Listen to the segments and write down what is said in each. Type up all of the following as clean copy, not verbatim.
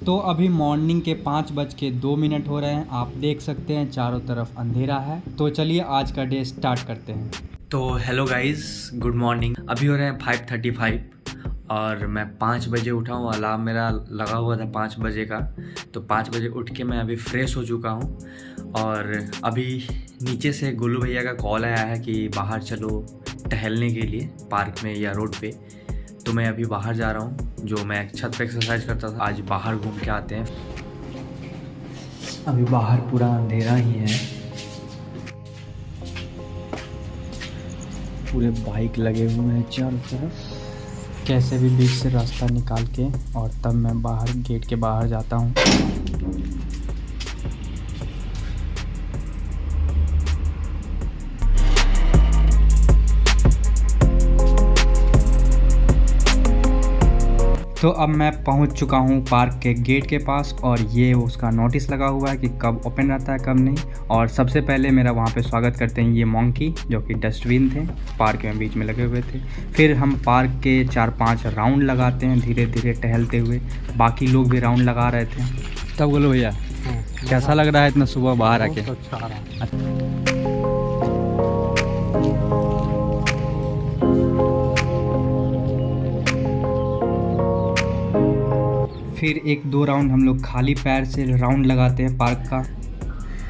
तो अभी मॉर्निंग के 5:02 हो रहे हैं। आप देख सकते हैं चारों तरफ अंधेरा है। तो चलिए आज का डे स्टार्ट करते हैं। तो हेलो गाइस, गुड मॉर्निंग। अभी हो रहे हैं 5:35 और मैं 5 बजे उठा हूँ। अलार्म मेरा लगा हुआ था 5 बजे का। तो 5 बजे उठ के मैं अभी फ्रेश हो चुका हूँ और अभी नीचे से गोलू भैया का कॉल आया है कि बाहर चलो टहलने के लिए पार्क में या रोड पे। तो मैं अभी बाहर जा रहा हूँ। जो मैं छत पे एक्सरसाइज करता था, आज बाहर घूम के आते हैं। अभी बाहर पूरा अंधेरा ही है, पूरे बाइक लगे हुए हैं चारों तरफ। कैसे भी बीच से रास्ता निकाल के और तब मैं बाहर गेट के बाहर जाता हूँ। तो अब मैं पहुंच चुका हूं पार्क के गेट के पास और ये उसका नोटिस लगा हुआ है कि कब ओपन रहता है कब नहीं। और सबसे पहले मेरा वहां पे स्वागत करते हैं ये मंकी, जो कि डस्टबिन थे पार्क में बीच में लगे हुए थे। फिर हम पार्क के 4-5 राउंड लगाते हैं धीरे धीरे टहलते हुए। बाकी लोग भी राउंड लगा रहे थे। तब बोलो भैया कैसा लग रहा है इतना सुबह बाहर आके? अच्छा आ रहा है। फिर 1-2 राउंड हम लोग खाली पैर से राउंड लगाते हैं पार्क का।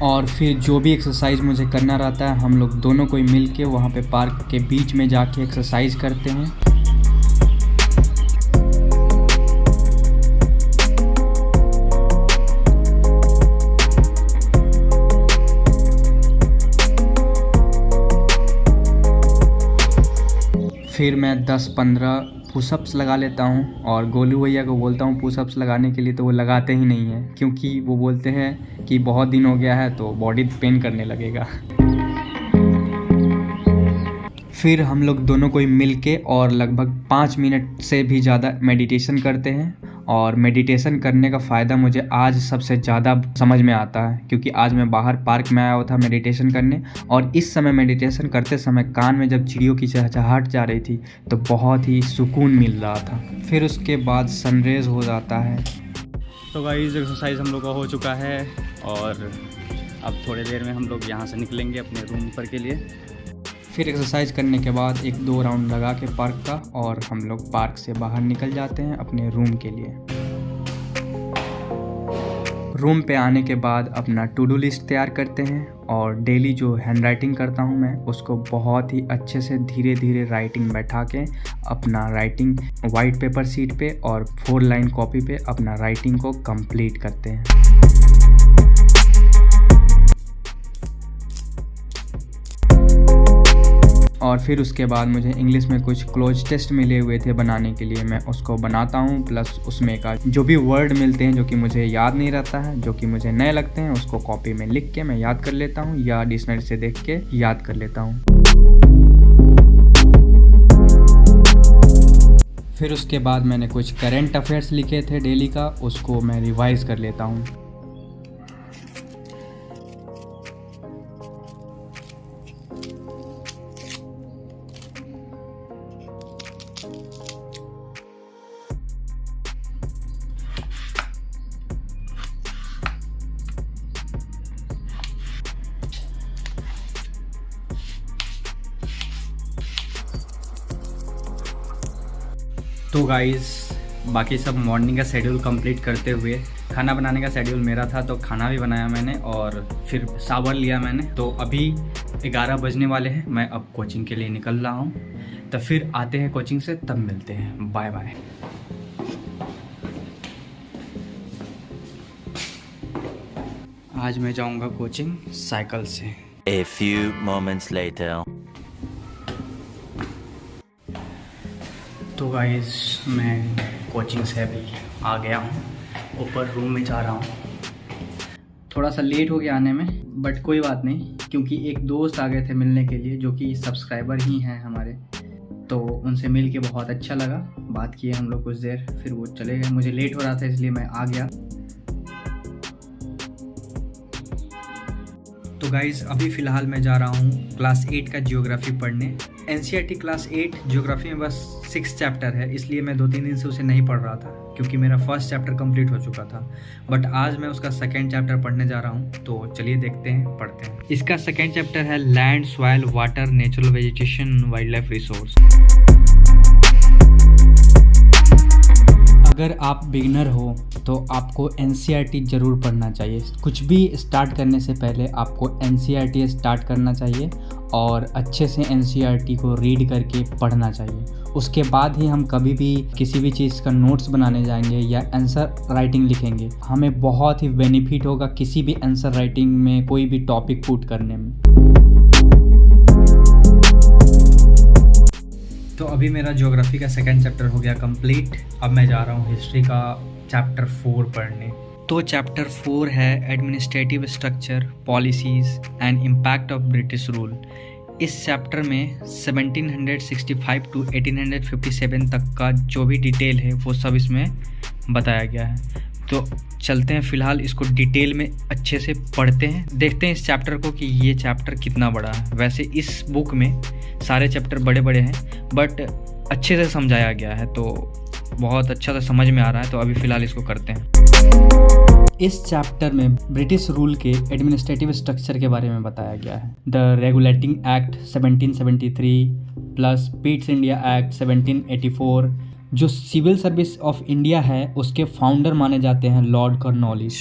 और फिर जो भी एक्सरसाइज मुझे करना रहता है हम लोग दोनों कोई मिल के वहाँ पे पार्क के बीच में जाके एक्सरसाइज करते हैं। फिर मैं 10-15 पुशअप्स लगा लेता हूँ और गोलू भैया को बोलता हूँ पुशअप्स लगाने के लिए, तो वो लगाते ही नहीं हैं क्योंकि वो बोलते हैं कि बहुत दिन हो गया है तो बॉडी पेन करने लगेगा। फिर हम लोग दोनों कोई मिल के और लगभग 5 मिनट से भी ज़्यादा मेडिटेशन करते हैं। और मेडिटेशन करने का फ़ायदा मुझे आज सबसे ज़्यादा समझ में आता है क्योंकि आज मैं बाहर पार्क में आया हुआ था मेडिटेशन करने। और इस समय मेडिटेशन करते समय कान में जब चिड़ियों की चहचहाहट जा रही थी तो बहुत ही सुकून मिल रहा था। फिर उसके बाद सनरेज हो जाता है। तो गाइस एक्सरसाइज हम लोग का हो चुका है और अब थोड़ी देर में हम लोग यहाँ से निकलेंगे अपने रूम पर के लिए। फिर एक्सरसाइज करने के बाद 1-2 राउंड लगा के पार्क का और हम लोग पार्क से बाहर निकल जाते हैं अपने रूम के लिए। रूम पे आने के बाद अपना टू डू लिस्ट तैयार करते हैं और डेली जो हैंड राइटिंग करता हूँ मैं उसको बहुत ही अच्छे से धीरे धीरे राइटिंग बैठा के अपना राइटिंग वाइट पेपर शीट पे और 4 लाइन कॉपी पे अपना राइटिंग को कंप्लीट करते हैं। और फिर उसके बाद मुझे इंग्लिश में कुछ क्लोज टेस्ट मिले हुए थे बनाने के लिए, मैं उसको बनाता हूँ। प्लस उसमें का जो भी वर्ड मिलते हैं जो कि मुझे याद नहीं रहता है, जो कि मुझे नए लगते हैं, उसको कॉपी में लिख के मैं याद कर लेता हूँ या डिक्शनरी से देख के याद कर लेता हूँ। फिर उसके बाद मैंने कुछ करंट अफेयर्स लिखे थे डेली का, उसको मैं रिवाइज कर लेता हूँ। तो गाइस बाकी सब मॉर्निंग का शेड्यूल कंप्लीट करते हुए खाना बनाने का शेड्यूल मेरा था, तो खाना भी बनाया मैंने और फिर शावर लिया मैंने। तो अभी 11 बजने वाले हैं, मैं अब कोचिंग के लिए निकल रहा हूँ। तो फिर आते हैं कोचिंग से, तब मिलते हैं। Bye bye. आज मैं जाऊँगा कोचिंग साइकिल से। A few moments later. तो गाइस मैं कोचिंग से अभी आ गया हूँ, ऊपर रूम में जा रहा हूँ। थोड़ा सा लेट हो गया आने में, बट कोई बात नहीं क्योंकि एक दोस्त आ गए थे मिलने के लिए जो कि सब्सक्राइबर ही हैं हमारे। तो उनसे मिल के बहुत अच्छा लगा, बात किए हम लोग कुछ देर, फिर वो चले गए। मुझे लेट हो रहा था इसलिए मैं आ गया। तो गाइज़ अभी फ़िलहाल मैं जा रहा हूँ क्लास 8 का जियोग्राफी पढ़ने। एनसीईआरटी क्लास 8 जियोग्राफी में बस 6 चैप्टर है, इसलिए मैं 2-3 दिन से उसे नहीं पढ़ रहा था क्योंकि मेरा फर्स्ट चैप्टर कंप्लीट हो चुका था। बट आज मैं उसका सेकेंड चैप्टर पढ़ने जा रहा हूँ, तो चलिए देखते हैं, पढ़ते हैं। इसका सेकेंड चैप्टर है land, soil, water, natural vegetation, wild life resource. अगर आप बिगिनर हो तो आपको एनसीईआरटी ज़रूर पढ़ना चाहिए। कुछ भी स्टार्ट करने से पहले आपको एनसीईआरटी स्टार्ट करना चाहिए और अच्छे से एनसीईआरटी को रीड करके पढ़ना चाहिए। उसके बाद ही हम कभी भी किसी भी चीज़ का नोट्स बनाने जाएंगे या आंसर राइटिंग लिखेंगे, हमें बहुत ही बेनिफिट होगा किसी भी आंसर राइटिंग में, कोई भी टॉपिक पुट करने में। तो अभी मेरा ज्योग्राफी का सेकंड चैप्टर हो गया कंप्लीट। अब मैं जा रहा हूँ हिस्ट्री का चैप्टर 4 पढ़ने। तो चैप्टर 4 है administrative structure, policies and impact of British rule. इस चैप्टर में 1765 टू 1857 तक का जो भी डिटेल है वो सब इसमें बताया गया है। तो चलते हैं, फ़िलहाल इसको डिटेल में अच्छे से पढ़ते हैं, देखते हैं इस चैप्टर को कि ये चैप्टर कितना बड़ा है। वैसे इस बुक में सारे चैप्टर बड़े बड़े हैं बट अच्छे से समझाया गया है, तो बहुत अच्छा से समझ में आ रहा है। तो अभी फ़िलहाल इसको करते हैं। इस चैप्टर में ब्रिटिश रूल के एडमिनिस्ट्रेटिव स्ट्रक्चर के बारे में बताया गया है। The regulating act 1773 plus Pitt's India act 1784। जो सिविल सर्विस ऑफ इंडिया है उसके फाउंडर माने जाते हैं लॉर्ड कॉर्नवालिस।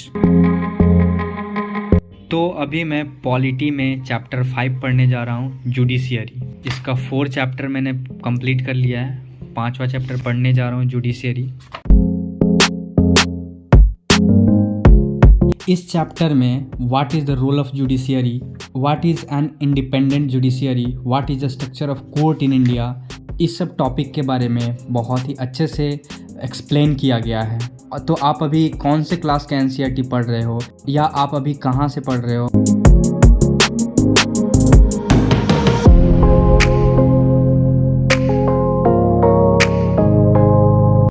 तो अभी मैं पॉलिटी में चैप्टर 5 पढ़ने जा रहा हूँ, जुडिशियरी। इसका 4 चैप्टर मैंने कंप्लीट कर लिया है, 5वां चैप्टर पढ़ने जा रहा हूँ, जुडिशियरी। इस चैप्टर में what is the role of judiciary, what is an independent judiciary, what is the structure of court in India, इस सब टॉपिक के बारे में बहुत ही अच्छे से एक्सप्लेन किया गया है। तो आप अभी कौन से क्लास का एनसीईआरटी पढ़ रहे हो या आप अभी कहाँ से पढ़ रहे हो,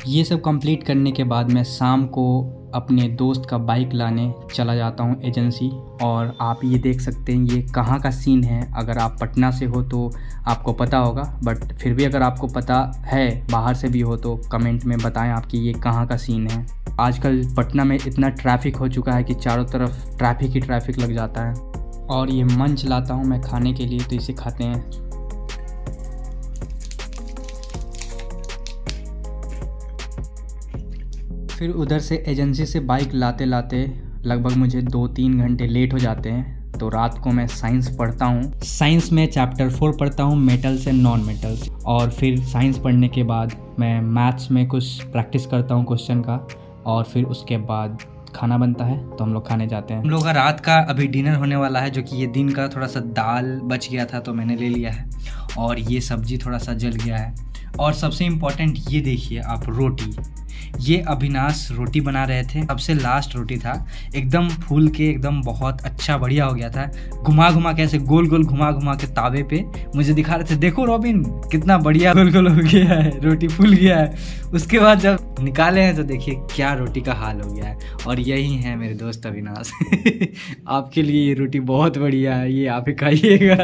ये सब कंप्लीट करने के बाद मैं शाम को अपने दोस्त का बाइक लाने चला जाता हूँ एजेंसी। और आप ये देख सकते हैं ये कहाँ का सीन है। अगर आप पटना से हो तो आपको पता होगा, बट फिर भी अगर आपको पता है बाहर से भी हो तो कमेंट में बताएं आपकी ये कहाँ का सीन है। आजकल पटना में इतना ट्रैफिक हो चुका है कि चारों तरफ ट्रैफिक ही ट्रैफिक लग जाता है। और ये मंच लाता हूँ मैं खाने के लिए, तो इसे खाते हैं। फिर उधर से एजेंसी से बाइक लाते लाते लगभग मुझे 2-3 घंटे लेट हो जाते हैं। तो रात को मैं साइंस पढ़ता हूँ। साइंस में चैप्टर 4 पढ़ता हूँ, मेटल्स एंड नॉन मेटल्स। और फिर साइंस पढ़ने के बाद मैं मैथ्स में कुछ प्रैक्टिस करता हूँ क्वेश्चन का, और फिर उसके बाद खाना बनता है तो हम लोग खाने जाते हैं। हम लोग का रात का अभी डिनर होने वाला है, जो कि ये दिन का थोड़ा सा दाल बच गया था तो मैंने ले लिया है, और ये सब्जी थोड़ा सा जल गया है। और सबसे इम्पोर्टेंट ये देखिए आप, रोटी। ये अविनाश रोटी बना रहे थे, सबसे लास्ट रोटी था, एकदम फूल के एकदम बहुत अच्छा बढ़िया हो गया था। घुमा घुमा के ऐसे गोल गोल घुमा घुमा के तावे पे मुझे दिखा रहे थे, देखो रॉबिन कितना बढ़िया गोल गोल हो गया है, रोटी फूल गया है। उसके बाद जब निकाले हैं तो देखिए क्या रोटी का हाल हो गया है। और यही है मेरे दोस्त अविनाश। आपके लिए ये रोटी बहुत बढ़िया है, ये आप ही खाइएगा।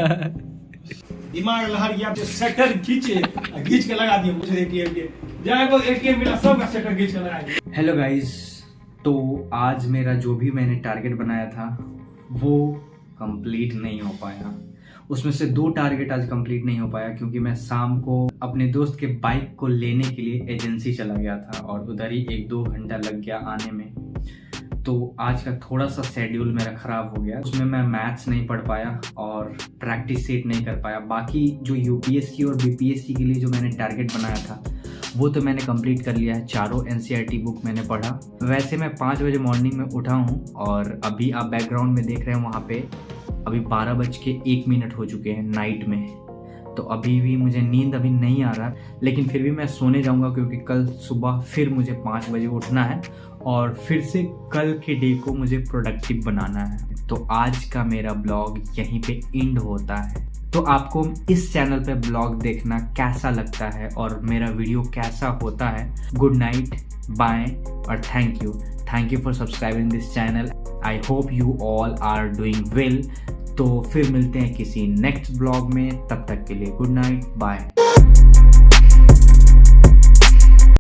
दिमाग लहर गया, शटर खींच के लगा दिया मुझे एटीएम के, जाएगा एटीएम मिला सब का शटर खींच के लगा दिया। हेलो गाइस, तो आज मेरा जो भी मैंने टारगेट बनाया था वो कंप्लीट नहीं हो पाया। उसमें से 2 टारगेट आज कंप्लीट नहीं हो पाया क्योंकि मैं शाम को अपने दोस्त के बाइक को लेने के लिए एजेंसी चला गया था और उधर ही 1-2 घंटा लग गया आने में। तो आज का थोड़ा सा शेड्यूल मेरा ख़राब हो गया, उसमें मैं मैथ्स नहीं पढ़ पाया और प्रैक्टिस सेट नहीं कर पाया। बाकी जो यूपीएससी और बीपीएससी के लिए जो मैंने टारगेट बनाया था वो तो मैंने कंप्लीट कर लिया है। चारों एनसीईआरटी बुक मैंने पढ़ा। वैसे मैं 5 बजे मॉर्निंग में उठा हूँ और अभी आप बैकग्राउंड में देख रहे हैं वहाँ पे अभी 12:01 हो चुके हैं नाइट में। तो अभी भी मुझे नींद अभी नहीं आ रहा, लेकिन फिर भी मैं सोने जाऊंगा क्योंकि कल सुबह फिर मुझे 5 बजे उठना है और फिर से कल के डे को मुझे प्रोडक्टिव बनाना है। तो आज का मेरा ब्लॉग यहीं पे एंड होता है। तो आपको इस चैनल पे ब्लॉग देखना कैसा लगता है और मेरा वीडियो कैसा होता है। गुड नाइट, बाय और thank you for subscribing this channel. I hope you all are doing well. तो फिर मिलते हैं किसी नेक्स्ट ब्लॉग में, तब तक के लिए गुड नाइट, बाय।